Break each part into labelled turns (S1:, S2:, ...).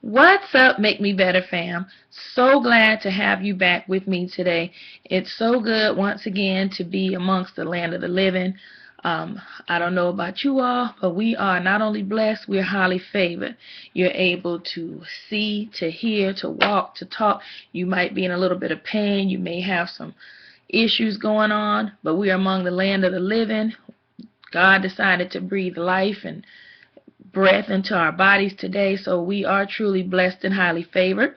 S1: What's up, Make Me Better fam? So glad to have you back with me today. It's so good once again to be amongst the land of the living. I don't know about you all, but we are not only blessed, we're highly favored. You're able to see, to hear, to walk, to talk. You might be in a little bit of pain. You may have some issues going on, but we are among the land of the living. God decided to breathe life and breath into our bodies today, so we are truly blessed and highly favored.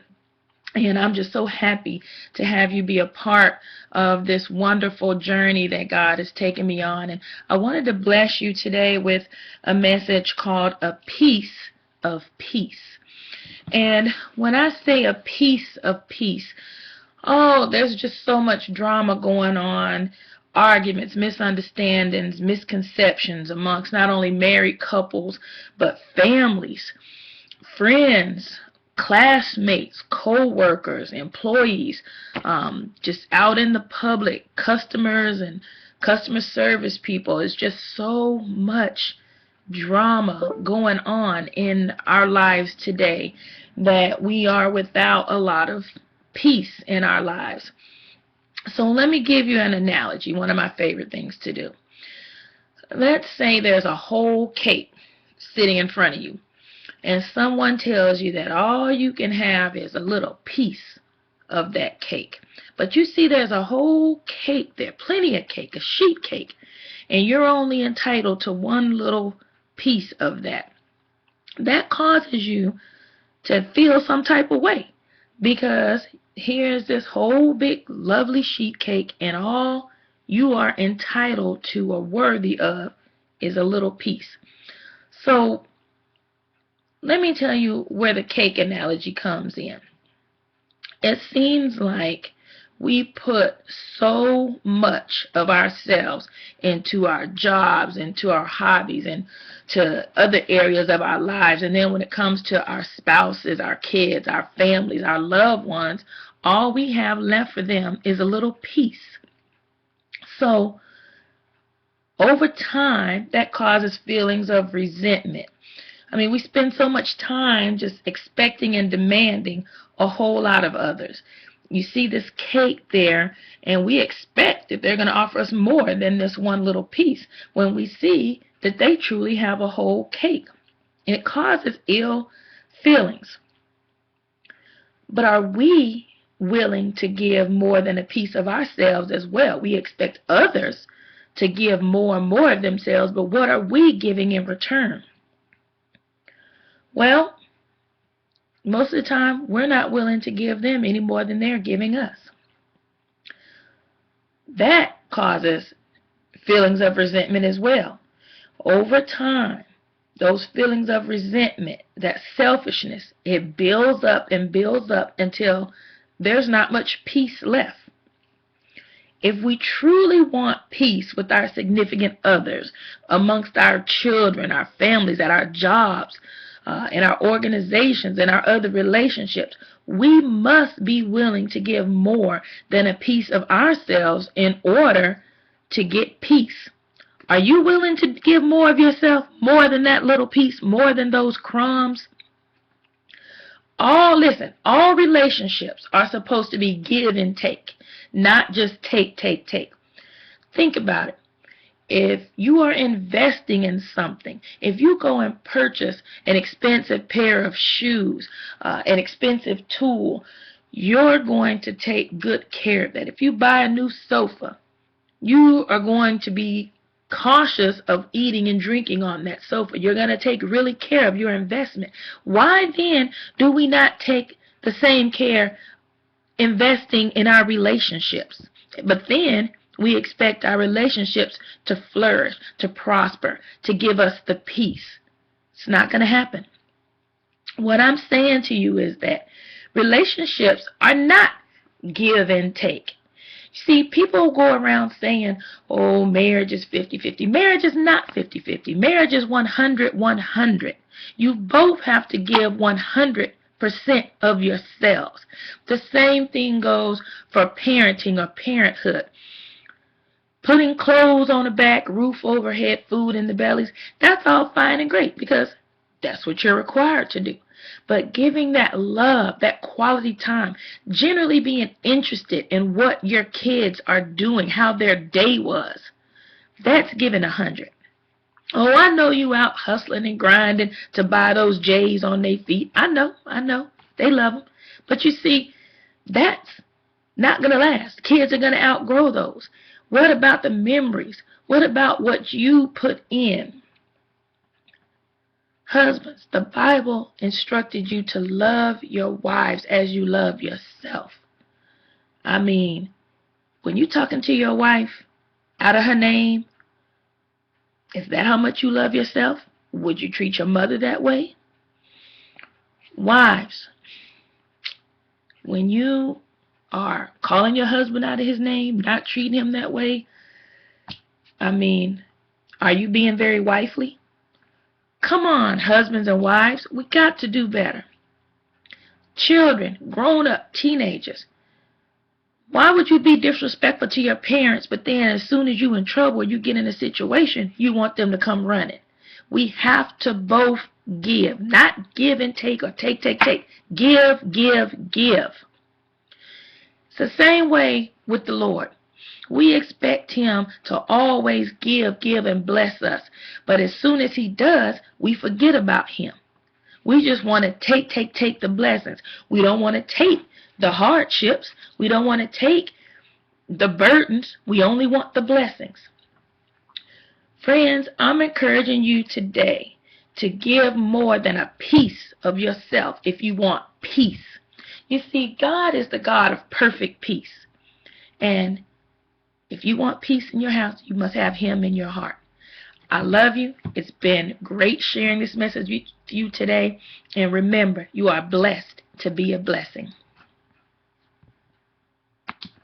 S1: And I'm just so happy to have you be a part of this wonderful journey that God has taken me on. And I wanted to bless you today with a message called A Piece of Peace. And when I say a piece of peace, oh, there's just so much drama going on, arguments, misunderstandings, misconceptions amongst not only married couples, but families, friends, classmates, co-workers, employees, just out in the public, customers and customer service people. It's just so much drama going on in our lives today that we are without a lot of peace in our lives. So let me give you an analogy, one of my favorite things to do. Let's say there's a whole cake sitting in front of you, and someone tells you that all you can have is a little piece of that cake. But you see there's a whole cake there, plenty of cake, a sheet cake, and you're only entitled to one little piece of that. That causes you to feel some type of way, because here's this whole big lovely sheet cake, and all you are entitled to or worthy of is a little piece. So let me tell you where the cake analogy comes in. It seems like we put so much of ourselves into our jobs, into our hobbies, and to other areas of our lives. And then when it comes to our spouses, our kids, our families, our loved ones, all we have left for them is a little piece. So over time, that causes feelings of resentment. I mean, we spend so much time just expecting and demanding a whole lot of others. You see this cake there, and we expect that they're going to offer us more than this one little piece when we see that they truly have a whole cake. It causes ill feelings. But are we willing to give more than a piece of ourselves as well? We expect others to give more and more of themselves, but what are we giving in return? Well, most of the time, we're not willing to give them any more than they're giving us. That causes feelings of resentment as well. Over time, those feelings of resentment, that selfishness, it builds up and builds up until there's not much peace left. If we truly want peace with our significant others, amongst our children, our families, at our jobs, in our organizations, and our other relationships, we must be willing to give more than a piece of ourselves in order to get peace. Are you willing to give more of yourself, more than that little piece, more than those crumbs? Listen, all relationships are supposed to be give and take, not just take. Think about it. If you are investing in something, if you go and purchase an expensive pair of shoes, an expensive tool, you're going to take good care of that. If you buy a new sofa, you are going to be cautious of eating and drinking on that sofa. You're going to take really care of your investment. Why then do we not take the same care investing in our relationships? But then we expect our relationships to flourish, to prosper, to give us the peace. It's not going to happen. What I'm saying to you is that relationships are not give and take. See, people go around saying, oh, marriage is 50-50. Marriage is not 50-50. Marriage is 100-100. You both have to give 100% of yourselves. The same thing goes for parenting or parenthood. Putting clothes on the back, roof overhead, food in the bellies, that's all fine and great because that's what you're required to do. but giving that love, that quality time, generally being interested in what your kids are doing, how their day was, that's giving 100. Oh, I know you out hustling and grinding to buy those J's on their feet. I know. They love them. But you see, that's not going to last. Kids are going to outgrow those. What about the memories? What about what you put in? Husbands, the Bible instructed you to love your wives as you love yourself. I mean, when you're talking to your wife out of her name, is that how much you love yourself? Would you treat your mother that way? Wives, when you are calling your husband out of his name, not treating him that way, I mean, are you being very wifely? Come on, husbands and wives, we got to do better. Children, grown-up, teenagers, why would you be disrespectful to your parents, but then as soon as you're in trouble, you get in a situation, you want them to come running? We have to both give, not give and take or take. Give. It's the same way with the Lord. We expect him to always give and bless us. But as soon as he does, we forget about him. We just want to take the blessings. We don't want to take the hardships. We don't want to take the burdens. We only want the blessings. Friends, I'm encouraging you today to give more than a piece of yourself if you want peace. You see, God is the God of perfect peace. And if you want peace in your house, you must have him in your heart. I love you. It's been great sharing this message with you today. And remember, you are blessed to be a blessing.